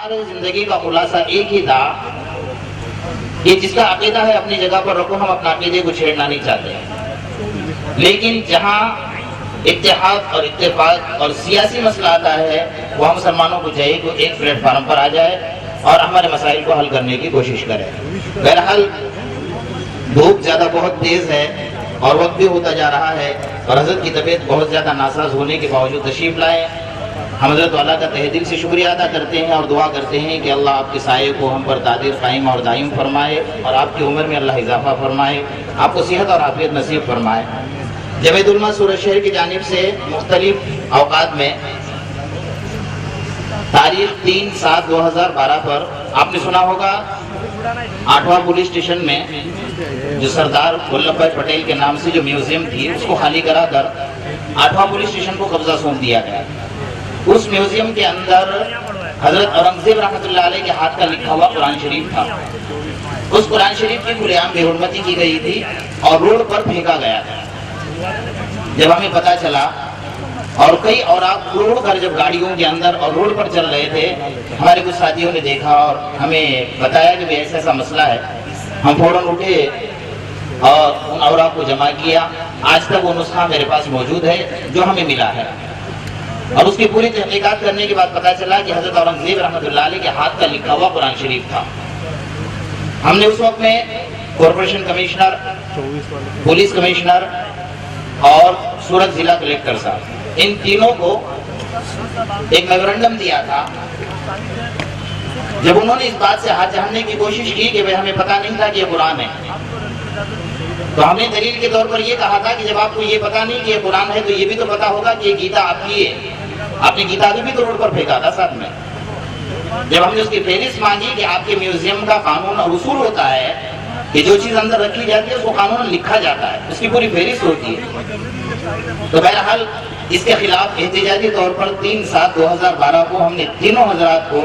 ہماری زندگی کا خلاصہ ایک ہی تھا کہ جس کا عقیدہ ہے اپنی جگہ پر رکھو، ہم اپنا عقیدے کو چھیڑنا نہیں چاہتے ہیں، لیکن جہاں اتحاد اور اتفاق اور سیاسی مسئلہ آتا ہے وہاں مسلمانوں کو چاہیے کہ ایک پلیٹ فارم پر آ جائے اور ہمارے مسائل کو حل کرنے کی کوشش کرے۔ بہرحال دھوپ زیادہ بہت تیز ہے اور وقت بھی ہوتا جا رہا ہے، اور حضرت کی طبیعت بہت زیادہ ناساز ہونے کے باوجود تشریف لائے۔ ہم حضرت والا کا تہ دل سے شکریہ ادا کرتے ہیں اور دعا کرتے ہیں کہ اللہ آپ کے سائے کو ہم پر دائر قائم اور دائم فرمائے، اور آپ کی عمر میں اللہ اضافہ فرمائے، آپ کو صحت اور عافیت نصیب فرمائے۔ جمعیت علماء سورت شہر کی جانب سے مختلف اوقات میں تاریخ 3/7/2012 پر آپ نے سنا ہوگا 8واں پولیس اسٹیشن میں جو سردار ولبھ بھائی پٹیل کے نام سے جو میوزیم تھی اس کو خالی کرا کر 8واں پولیس اسٹیشن کو قبضہ سونپ دیا گیا۔ اس میوزیم کے اندر حضرت اورنگزیب رحمۃ اللہ علیہ کے ہاتھ کا لکھا ہوا قرآن شریف تھا۔ اس قرآن شریف کی کھلے عام بے حرمتی کی گئی تھی اور روڈ پر پھینکا گیا تھا۔ جب ہمیں پتا چلا اور کئی اوراق اڑ کر جب گاڑیوں کے اندر اور روڈ پر چل رہے تھے، ہمارے کچھ ساتھیوں نے دیکھا اور ہمیں بتایا کہ ایسا ایسا مسئلہ ہے۔ ہم فوراً اٹھے اور ان اوراق کو جمع کیا۔ آج تک وہ نسخہ میرے پاس موجود ہے جو ہمیں ملا ہے، اور اس کی پوری تحقیقات کرنے کے بعد پتا چلا کہ حضرت اورنگزیب رحمۃ اللہ علیہ کے ہاتھ کا لکھا ہوا قرآن شریف تھا۔ ہم نے اس وقت میں کارپوریشن کمشنر، پولیس کمشنر اور سورت ضلع کلیکٹر صاحب، ان تینوں کو ایک میمورنڈم دیا تھا۔ جب انہوں نے اس بات سے ہاتھ جھاڑنے کی کوشش کی کہ ہمیں پتا نہیں تھا کہ یہ قرآن ہے، تو ہم نے دلیل کے طور پر یہ کہا تھا کہ جب آپ کو یہ پتا نہیں کہ یہ قرآن ہے تو یہ بھی تو پتا ہوگا کہ یہ گیتا آپ کی ہے، آپ نے گیتا بھی تو روڈ پر پھینکا تھا ساتھ میں۔ جب ہم نے اس کی فہرست مانگی کہ آپ کے میوزیم کا قانون اور اصول ہوتا ہے کہ جو چیز اندر رکھی جاتی ہے اس کو قانون لکھا جاتا ہے، اس کی پوری فہرست ہوتی ہے، تو بہرحال اس کے خلاف احتجاجی طور پر 3/7/2012 کو ہم نے تینوں حضرات کو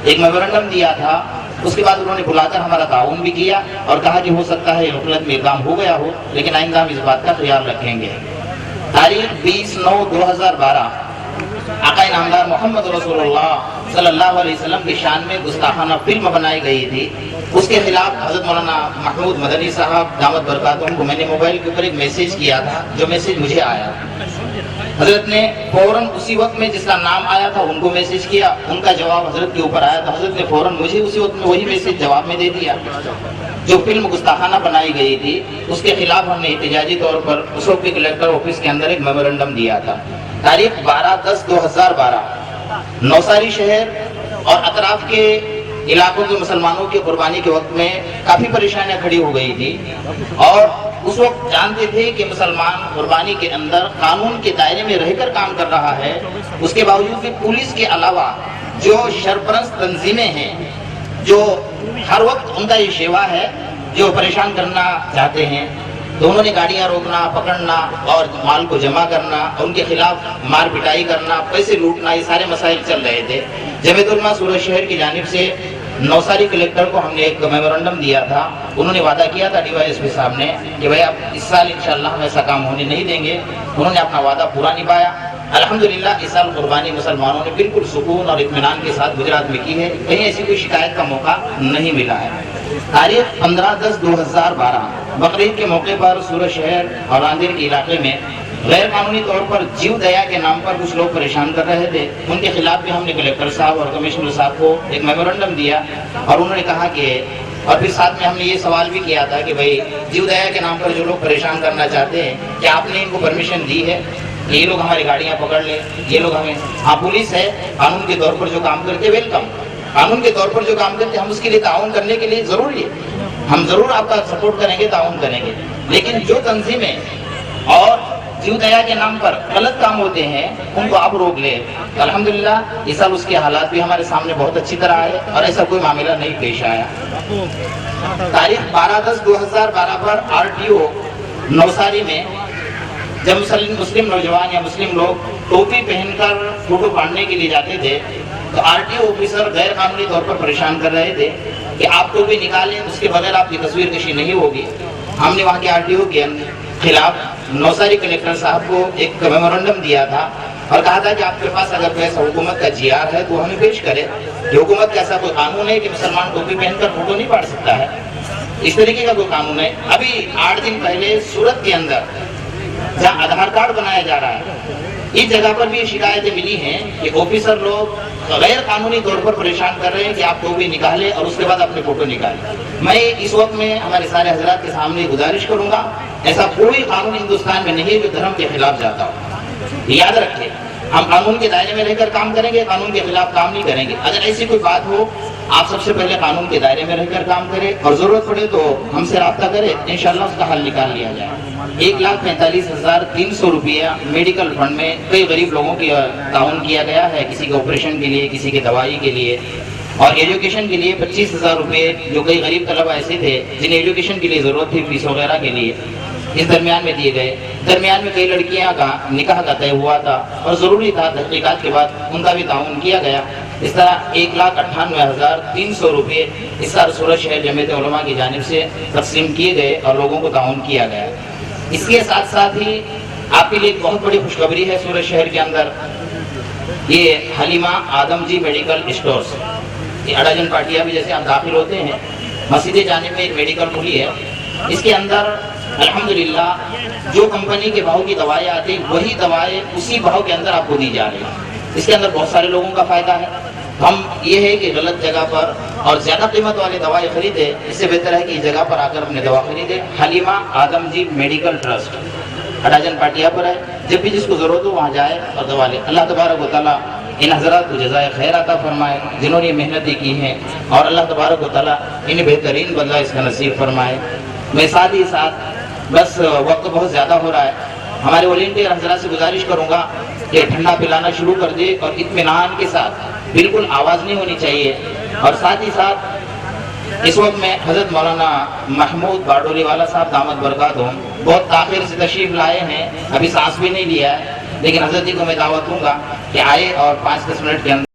ایک میمورنڈم دیا تھا۔ اس کے بعد انہوں نے بلا کر ہمارا تعاون بھی کیا اور کہا کہ ہو سکتا ہے غفلت میں کام ہو گیا ہو، لیکن آئندہ ہم اس بات کا خیال رکھیں گے۔ تاریخ 20/9/2012 آقا نامدار محمد رسول اللہ صلی اللہ علیہ وسلم کی شان میں گستاخانہ فلم بنائی گئی تھی، اس کے خلاف حضرت مولانا محمود مدنی صاحب دامت برکاتہم کو میں نے موبائل کے اوپر ایک میسیج کیا تھا، جو میسیج مجھے آیا، حضرت نے فوراً اسی وقت میں جس کا نام آیا تھا ان کو میسیج کیا، ان کا جواب حضرت کے اوپر آیا تھا، حضرت نے فوراً مجھے اسی وقت میں وہی میسیج جواب میں دے دیا۔ جو فلم گستاخانہ بنائی گئی تھی اس کے خلاف ہم نے احتجاجی طور پر اس وقت کلیکٹر آفس کے اندر ایک میمورنڈم دیا تھا۔ تاریخ 12/10/2012 نوساری شہر اور اطراف کے علاقوں کے مسلمانوں کی قربانی کے وقت میں کافی پریشانیاں کھڑی ہو گئی تھی، اور اس وقت جانتے تھے کہ مسلمان قربانی کے اندر قانون کے دائرے میں رہ کر کام کر رہا ہے، اس کے باوجود بھی پولیس کے علاوہ جو شرپرست تنظیمیں ہیں جو ہر وقت ان کا یہ شیوا ہے جو پریشان کرنا چاہتے ہیں، تو انہوں نے گاڑیاں روکنا، پکڑنا اور مال کو جمع کرنا، ان کے خلاف مار پٹائی کرنا، پیسے لوٹنا، یہ سارے مسائل چل رہے تھے۔ جمعیت علماء سورت شہر کی جانب سے نوساری کلیکٹر کو ہم نے ایک میمورنڈم دیا تھا، انہوں نے وعدہ کیا تھا ڈی وائی ایس پی صاحب نے کہ بھائی اب اس سال انشاءاللہ ہم ایسا کام ہونے نہیں دیں گے، انہوں نے اپنا وعدہ پورا نبھایا۔ الحمدللہ اس سال قربانی مسلمانوں نے بالکل سکون اور اطمینان کے ساتھ گجرات میں کی ہے، کہیں ایسی کوئی شکایت کا موقع نہیں ملا ہے۔ تاریخ 15/10/2012 بقرعید کے موقع پر سورت شہر اور راندیر کے علاقے میں غیر قانونی طور پر جیو دیا کے نام پر کچھ لوگ پریشان کر رہے تھے، ان کے خلاف بھی ہم نے کلیکٹر صاحب اور کمشنر صاحب کو ایک میمورنڈم دیا، اور انہوں نے کہا کہ اور پھر ساتھ میں ہم نے یہ سوال بھی کیا تھا کہ بھائی جیو دیا کے نام پر جو لوگ پریشان کرنا چاہتے ہیں کیا آپ نے ان کو پرمیشن دی ہے کہ یہ لوگ ہماری گاڑیاں پکڑ لیں، یہ لوگ ہمیں، ہاں پولیس ہے قانون کے طور پر جو کام کرتے ویلکم، قانون کے طور پر جو کام کرتے ہم اس کے لیے تعاون کرنے کے لیے ضروری ہے، ہم ضرور آپ کا سپورٹ کریں گے، تعاون کریں گے، لیکن جو تنظیمیں اور جیو دیا کے نام پر غلط کام ہوتے ہیں ان کو آپ روک لیں۔ الحمدللہ اس سال اس کے حالات بھی ہمارے سامنے بہت اچھی طرح آئے اور ایسا کوئی معاملہ نہیں پیش آیا۔ تاریخ 12/10/2012 پر RTO نوساری میں جب مسلم نوجوان یا مسلم لوگ ٹوپی پہن کر فوٹو پاڑنے کے لیے جاتے تھے تو RTO آفیسر غیر قانونی طور پر پریشان کر رہے تھے کہ آپ ٹوپی نکالیں، اس کے بغیر آپ کی تصویر کشی نہیں ہوگی۔ ہم نے وہاں کے RTO کے خلاف نوساری کلیکٹر صاحب کو ایک میمورنڈم دیا تھا اور کہا تھا کہ آپ کے پاس اگر کوئی ایسا حکومت کا جی آر ہے تو ہمیں پیش کرے کہ حکومت کا ایسا کوئی قانون ہے کہ مسلمان ٹوپی پہن کر فوٹو نہیں پاڑ سکتا ہے، اس طریقے کا کوئی قانون ہے۔ ابھی 8 دن پہلے سورت کے اندر جہاں آدھار کارڈ بنایا جا رہا ہے، اس جگہ پر بھی یہ شکایتیں ملی ہیں کہ آفیسر لوگ غیر قانونی طور پر پریشان کر رہے ہیں کہ آپ ٹوپی نکالیں اور اس کے بعد اپنے فوٹو نکالیں۔ میں اس وقت میں ہمارے سارے حضرات کے سامنے گزارش کروں گا، ایسا کوئی قانون ہندوستان میں نہیں ہے جو دھرم کے خلاف جاتا ہو۔ یاد رکھیں، ہم قانون کے دائرے میں رہ کر کام کریں گے، قانون کے خلاف کام نہیں کریں گے۔ اگر ایسی کوئی بات ہو، آپ سب سے پہلے قانون کے دائرے میں رہ کر کام کریں، اور ضرورت پڑے تو ہم سے رابطہ کریں، انشاءاللہ اس کا حل نکال لیا جائے۔ 1,45,300 روپیہ میڈیکل فنڈ میں کئی غریب لوگوں کی تعاون کیا گیا ہے، کسی کے آپریشن کے لیے، کسی کے دوائی کے لیے، اور ایجوکیشن کے لیے 25,000 روپے جو کئی غریب طلبہ ایسے تھے جنہیں ایجوکیشن کے لیے ضرورت تھی، فیس وغیرہ کے لیے، اس درمیان میں دیے گئے۔ درمیان میں کئی لڑکیاں کا نکاح کا طے ہوا تھا اور ضروری تھا تحقیقات کے بعد ان کا بھی تعاون کیا گیا۔ اس طرح 1,98,300 روپے اس سال سورت شہر جمعیت علماء کی جانب سے تقسیم کیے گئے اور لوگوں کو تعاون کیا گیا۔ اس کے ساتھ ساتھ ہی آپ کے لیے ایک بہت بڑی خوشخبری ہے سورت شہر کے اندر، یہ حلیمہ آدم جی میڈیکل اسٹورز، یہ اڈاجن پاٹیا بھی جیسے آپ داخل ہوتے ہیں، مسجد جانب میں ایک میڈیکل کھلی ہے۔ اس کے اندر الحمدللہ جو کمپنی کے بھاؤ کی دوائیں آتی وہی دوائیں اسی بھاؤ کے اندر آپ کو دی جا رہی ہیں۔ اس کے اندر بہت سارے لوگوں کا فائدہ ہے۔ ہم یہ ہے کہ غلط جگہ پر اور زیادہ قیمت والے دوائیں خریدے، اس سے بہتر ہے کہ اس جگہ پر آ کر اپنے دوا خریدے۔ حلیمہ آدم جی میڈیکل ٹرسٹ اڈاجن پاٹیا پر ہے، جب بھی جس کو ضرورت ہو وہاں جائے اور دوا لے۔ اللہ تبارک و تعالیٰ ان حضرات کو جزائے خیر عطا فرمائے جنہوں نے محنتیں کی ہیں، اور اللہ تبارک و تعالیٰ انہیں بہترین بدلہ اس کا نصیب فرمائے۔ میں ساتھ ہی ساتھ بس وقت بہت زیادہ ہو رہا ہے، ہمارے والنٹیئر حضرات سے گزارش کروں گا کہ ٹھنڈا پلانا شروع کر دے اور اطمینان کے ساتھ، بالکل آواز نہیں ہونی چاہیے۔ اور ساتھ ہی ساتھ اس وقت میں حضرت مولانا محمود باڈولی والا صاحب دامت برکاتہم بہت تاخیر سے تشریف لائے ہیں، ابھی سانس بھی نہیں لیا ہے، لیکن حضرت جی کو میں دعوت دوں گا کہ آئے اور 5-10 منٹ کے اندر